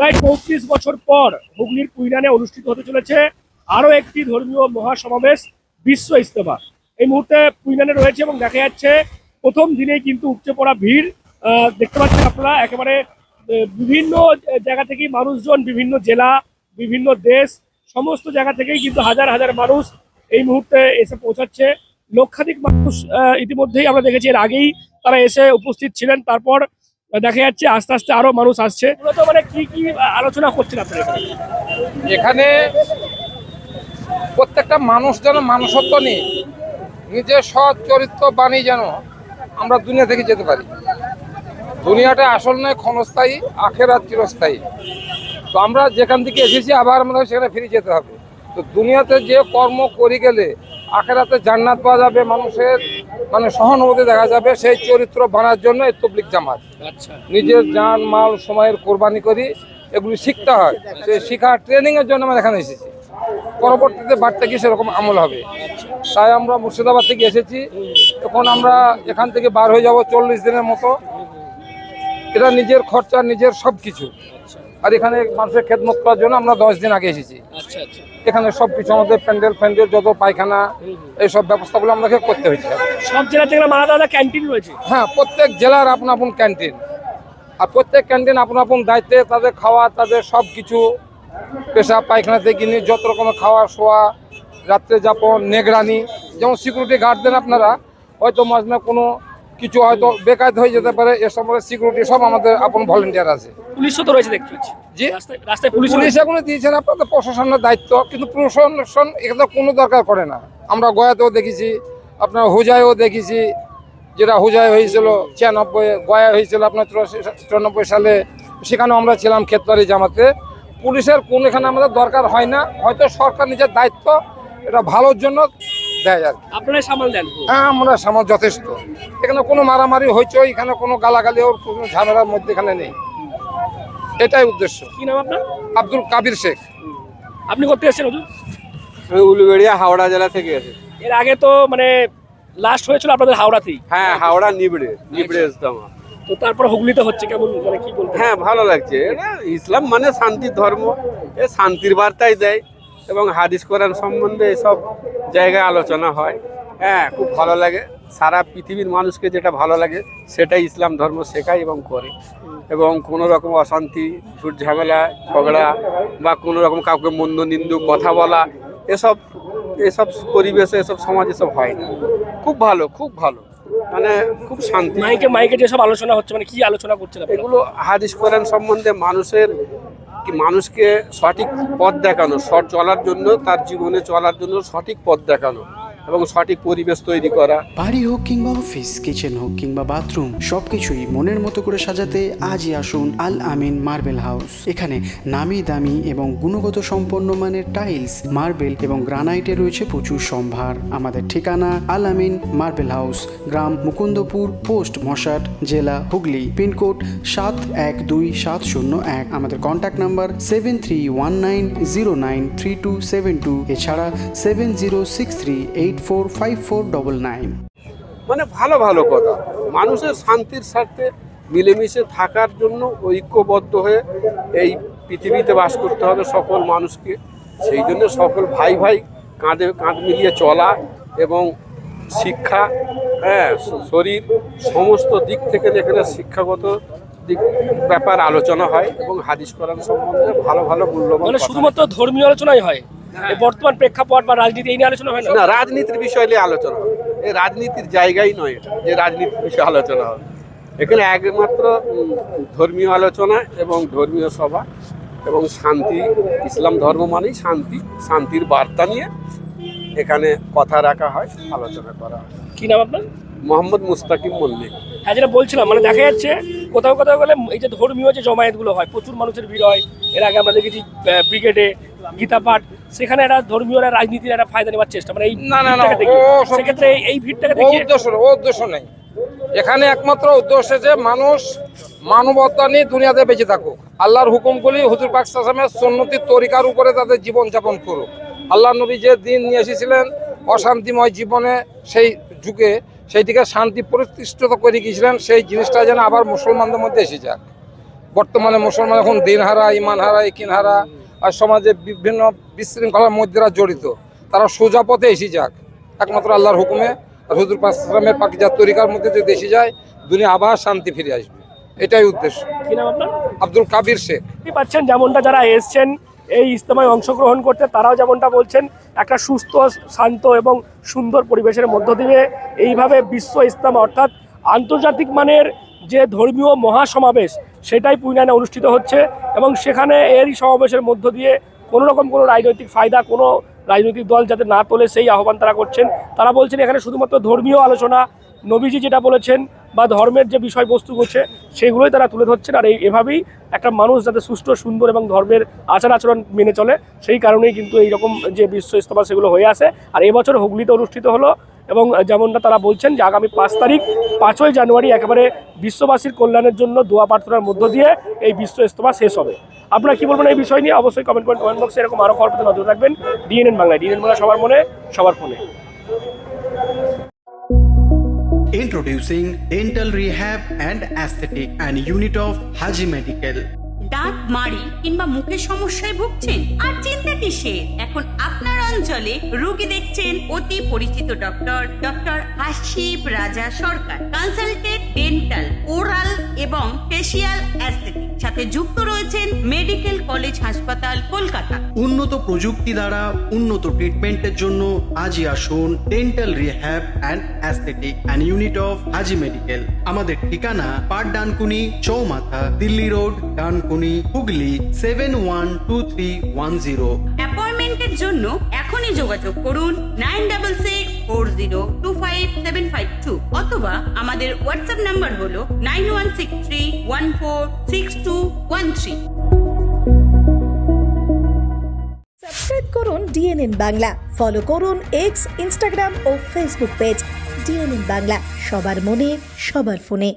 প্রায় ৩৪ বছর পর হুগলির কুইনানে অনুষ্ঠিত হতে চলেছে আরো একটি ধর্মীয় মহাসমাবেশ, বিশ্ব ইজতেমা। এই মুহূর্তে কুইনানে রয়েছে এবং দেখা যাচ্ছে প্রথম দিনেই কিন্তু উপচে পড়া ভিড়। দেখতে পাচ্ছেন আপনারা একেবারে বিভিন্ন জায়গা থেকেই মানুষজন, বিভিন্ন জেলা, বিভিন্ন দেশ, সমস্ত জায়গা থেকেই কিন্তু হাজার হাজার মানুষ এই মুহূর্তে এসে পৌঁছাচ্ছে। লক্ষাধিক মানুষ ইতিমধ্যেই আমরা দেখেছি, এর আগেই তারা এসে উপস্থিত ছিলেন। তারপর দেখা যাচ্ছে আস্তে আস্তে আরো মানুষ আসছে। মূলত মানে কি কি আলোচনা করছেন আপনারা এখানে? প্রত্যেকটা মানুষ যেন মানুষত্ব নিয়ে নিজের সৎ চরিত্র বানিয়ে যেন আমরা দুনিয়া থেকে যেতে পারি। দুনিয়াটা আসল নয়, ক্ষণস্থায়ী, আখেরাত চিরস্থায়ী। তো আমরা যেখান থেকে এসেছি আবার আমাদের সেখানে ফিরে যেতে হবে। তো দুনিয়াতে যে কর্ম করে গেলে আখেরাতে জান্নাত পাওয়া যাবে, মানুষের মানে সহানুভূতি দেখা যাবে, সেই চরিত্র বানার জন্য এই তবলিগ জামাত। নিজের জান মাল সময়ের কোরবানি করি এগুলি শিখতে হয়। সেই শিক্ষা ট্রেনিংয়ের জন্য আমরা এখানে এসেছি। পরবর্তীতে বাড়তে গিয়ে সেরকম আমল হবে। তাই আমরা মুর্শিদাবাদ থেকে এসেছি। এখন আমরা এখান থেকে বার হয়ে যাব 40 দিনের মতো। এটা নিজের খরচা, নিজের সব কিছু। আর এখানে মানুষের খেদমত করার জন্য আমরা 10 দিন আগে এসেছি। এখানে সব কিছু আমাদের প্যান্ডেল যত পায়খানা এইসব ব্যবস্থাগুলো আমাকে করতে হয়েছে। সব জেলা থেকে আলাদা আলাদা ক্যান্টিন রয়েছে। হ্যাঁ, প্রত্যেক জেলার আপন আপন ক্যান্টিন, আর প্রত্যেক ক্যান্টিন আপন আপন দায়িত্বে তাদের খাওয়া, তাদের সব কিছু পেশাব পায়খানা থেকে নিয়ে যত রকমের খাওয়া শোয়া, রাত্রে যাপন, নেগরানি। যেমন সিকিউরিটি গার্ড দেন আপনারা, হয়তো মাঝে কোনো কিছু হয়তো বেকায়দ হয়ে যেতে পারে, এসব সিকিউরিটি সব আমাদের আপন ভলেন্টিয়ার আছে। পুলিশও তো রয়েছে দেখতে পাচ্ছি। জি, রাস্তায় পুলিশ এগুলো দিয়েছেন আপনাদের প্রশাসনের দায়িত্ব, কিন্তু প্রশাসন এখানে কোনো দরকার করে না। আমরা গয়াতেও দেখেছি, আপনার হুজায়ও দেখেছি, যেটা হুজায় হয়েছিল 96, গয়া হয়েছিল আপনার 94 সালে, সেখানেও আমরা ছিলাম ক্ষেতবাড়ি জামাতে। পুলিশের কোন এখানে আমাদের দরকার হয় না, হয়তো সরকার নিজের দায়িত্ব এটা ভালোর জন্য দেয় আর কি। আপনারা সামাল দেন? হ্যাঁ, আমরা সামাল যথেষ্ট। এখানে কোনো মারামারি হয়েছে, এখানে কোনো গালাগালি ওর কোনো ঝামেলার মধ্যে এখানে নেই। এটাই উদ্দেশ্য। কি নাম আপনার? আব্দুল কাবির শেখ। আপনি করতে এসেছেন? আমি উলুবেড়িয়া হাওড়া জেলা থেকে এসেছি। এর আগে তো মানে লাস্ট হয়েছিল আপনাদের হাওড়াতেই। হ্যাঁ, হাওড়া নিবড়ে ইজতেমা। তো তারপর হুগলিতে হচ্ছে, কেমন মানে কি বলবো? হ্যাঁ, ভালো লাগছে। এটা ইসলাম মানে শান্তির ধর্ম, এ শান্তির বার্তাই দেয় এবং হাদিস কোরআন সম্বন্ধে এসব জায়গায় আলোচনা হয়। হ্যাঁ, খুব ভালো লাগে। সারা পৃথিবীর মানুষকে যেটা ভালো লাগে সেটাই ইসলাম ধর্ম শেখায় এবং করে। এবং কোনো রকম অশান্তি, ঝুট ঝামেলা, ঝগড়া বা কোনো রকম কাউকে মন্দ নিন্দু কথা বলা, এসব পরিবেশে, এসব সমাজ এসব হয় না। খুব ভালো, খুব ভালো, মানে খুব শান্তি। মাইকে যেসব আলোচনা হচ্ছে, মানে কি আলোচনা করছেন? এগুলো হাদিস কোরআন সম্বন্ধে মানুষকে সঠিক পথ দেখানো, সৎ চলার জন্য, তার জীবনে চলার জন্য সঠিক পথ দেখানো এবং সঠিক পরিবেশ তৈরি করা। বাড়ি হোক কিংবা অফিস, কিচেন হোক কিংবা বাথরুম, সবকিছুই মনের মতো করে সাজাতে আজই আসুন আল আমিন মার্বেল হাউস। এখানে নামি দামি এবং গুণগত সম্পন্ন মানের টাইলস, মার্বেল এবং গ্রানাইটে রয়েছে প্রচুর সম্ভার। আমাদের ঠিকানা আল আমিন মার্বেল হাউস, গ্রাম মুকুন্দপুর, পোস্ট মশাট, জেলা হুগলি, পিনকোড 712701। আমাদের কন্ট্যাক্ট নাম্বার 7319093272, এছাড়া 7063845499। মানে ভালো ভালো কথা। মানুষের শান্তির স্বার্থে মিলেমিশে থাকার জন্য ঐক্যবদ্ধ হয়ে এই পৃথিবীতে বাস করতে হবে সকল মানুষকে। সেই জন্য সকল ভাই ভাই কাঁধে কাঁধ মিলিয়ে চলা এবং শিক্ষা, হ্যাঁ, শরীর, সমস্ত দিক থেকে যেখানে শিক্ষাগত দিক ব্যাপার আলোচনা হয় এবং হাদিস কোরআন সম্বন্ধে ভালো ভালো মূল্যবান। মানে শুধুমাত্র ধর্মীয় আলোচনাই হয়? বর্তমান প্রেক্ষাপট বা রাজনীতি এই নিয়ে আলোচনা হয় না? না, রাজনীতির বিষয় নিয়ে আলোচনা হবে। এই রাজনীতির জায়গাই নয় এটা যে রাজনীতির বিষয়ে আলোচনা হবে। এখানে একমাত্র ধর্মীয় আলোচনা এবং ধর্মীয় সভা এবং শান্তি। ইসলাম ধর্ম মানেই শান্তি, শান্তির বার্তা নিয়ে এখানে কথা রাখা হয়, আলোচনা করা হয়। কি নাম আপনার? মোহাম্মদ মুস্তাকিম মল্লিক। হ্যাঁ, যেটা বলছিলাম, মানে দেখা যাচ্ছে কোথাও কোথাও গেলে এই যে ধর্মীয় যে জমায়েতগুলো হয়, প্রচুর মানুষের ভিড় হয়। এর আগে আমরা দেখেছি ব্রিগেডে গীতা পাঠ, সেখানে একটা ধর্মীয় রাজনীতির একটা ফায়দা নেওয়ার চেষ্টা, মানে এই না, সেক্ষেত্রে এই ভিড়টাকে দেখে উদ্দেশ্য নেই। এখানে একমাত্র উদ্দেশ্য যে মানুষ মানবতা নিয়ে দুনিয়াতে বেঁচে থাকুক, আল্লাহর হুকুমগুলি হুজুর পাক সাল্লাল্লাহু আলাইহি ওয়াসাল্লামের সুন্নতির তরিকার উপরে তাদের জীবন যাপন করুক। আল্লাহ নবী যে দিন নিয়ে এসেছিলেন অশান্তিময় জীবনে, সেই যুগে সেইটিকে শান্তি প্রতিষ্ঠিত করে গিয়েছিলেন, সেই জিনিসটা যেন আবার মুসলমানদের মধ্যে এসে যাক। বর্তমানে মুসলমান এখন দিন হারা, ইমান হারা, ইকিন হারা, আর সমাজে বিভিন্ন বিশৃঙ্খলার মধ্যে জড়িত। তারা সোজা পথে এসে যাক, একমাত্র আল্লাহর হুকুমে আর হুজুর পাক ইসলামের পাকিজাত তরিকার মধ্যে যদি এসে যায়, দুনিয়া আবার শান্তি ফিরে আসবে। এটাই উদ্দেশ্য। কি নাম আপনার? আব্দুল কাবির শেখ। দেখতে পাচ্ছেন যেমনটা যারা এসছেন এই ইজতেমায় অংশগ্রহণ করতে, তারাও যেমনটা বলছেন একটা সুস্থ, শান্ত এবং সুন্দর পরিবেশের মধ্য দিয়ে এইভাবে বিশ্ব ইজতেমা অর্থাৎ আন্তর্জাতিক মানের যে ধর্মীয় মহাসমাবেশ সেটাই পুইনানে অনুষ্ঠিত হচ্ছে। এবং সেখানে এরই সমাবেশের মধ্য দিয়ে কোনো রকম কোনো রাজনৈতিক ফায়দা কোনো রাজনৈতিক দল যাতে না তোলে সেই আহ্বান তারা করছেন। তারা বলছেন এখানে শুধুমাত্র ধর্মীয় আলোচনা, নবীজি যেটা বলেছেন বা ধর্মের যে বিষয়বস্তু করছে সেগুলোই তারা তুলে ধরছেন। আর এভাবেই একটা মানুষ যাতে সুষ্ঠু, সুন্দর এবং ধর্মের আচার আচরণ মেনে চলে, সেই কারণেই কিন্তু এইরকম যে বিশ্ব ইজতেমা সেগুলো হয়ে আসে। আর এবছর হুগলিতে অনুষ্ঠিত হলো এবং যেমনটা তারা বলছেন যে আগামী 5 তারিখ 5ই জানুয়ারি একেবারে বিশ্ববাসীর কল্যাণের জন্য দোয়া প্রার্থনার মধ্য দিয়ে এই বিশ্ব ইজতেমা শেষ হবে। আপনারা কি বলবেন এই বিষয় নিয়ে? অবশ্যই কমেন্ট করেন, কমেন্ট বক্সে। এরকম আরও খবর পেতে নজর রাখবেন ডিএনএন বাংলায়। ডিএনএন বাংলা সবার মনে, সবার ফোনে। Introducing Dental Rehab and Aesthetic and Unit of Haji Medical. দাঁত মাড়ি কিংবা মুখের সমস্যায় ভুগছেন? আর চিন্তা কিসের? এখন আপনার অঞ্চলে রোগী দেখছেন অতি পরিচিত ডক্টর হাসিব রাজা সরকার। কনসালটেন্ট ডেন্টাল, ওরাল এবং ফেসিয়াল অ্যাস্থেটিক, সাথে যুক্ত রয়েছেন মেডিকেল কলেজ হাসপাতাল, কলকাতা। উন্নত প্রযুক্তি দ্বারা উন্নত ট্রিটমেন্টের জন্য আজই আসুন dental rehab and aesthetic and unit of Haji medical. আমাদের ঠিকানা পাট ডানকুনি চৌমাথা, দিল্লি রোড, ডানকুনি, হুগলি 712310। অ্যাপয়েন্টমেন্টের জন্য এখনই যোগাযোগ করুন 9640255752 অথবা আমাদের হোয়াটসঅ্যাপ নাম্বার হলো 9163146213। সাবস্ক্রাইব করুন ডিএনএন বাংলা, ফলো করুন এক্স, ইনস্টাগ্রাম ও ফেসবুক পেজ ডিএনএন বাংলা। সবার মনে, সবার ফোনে।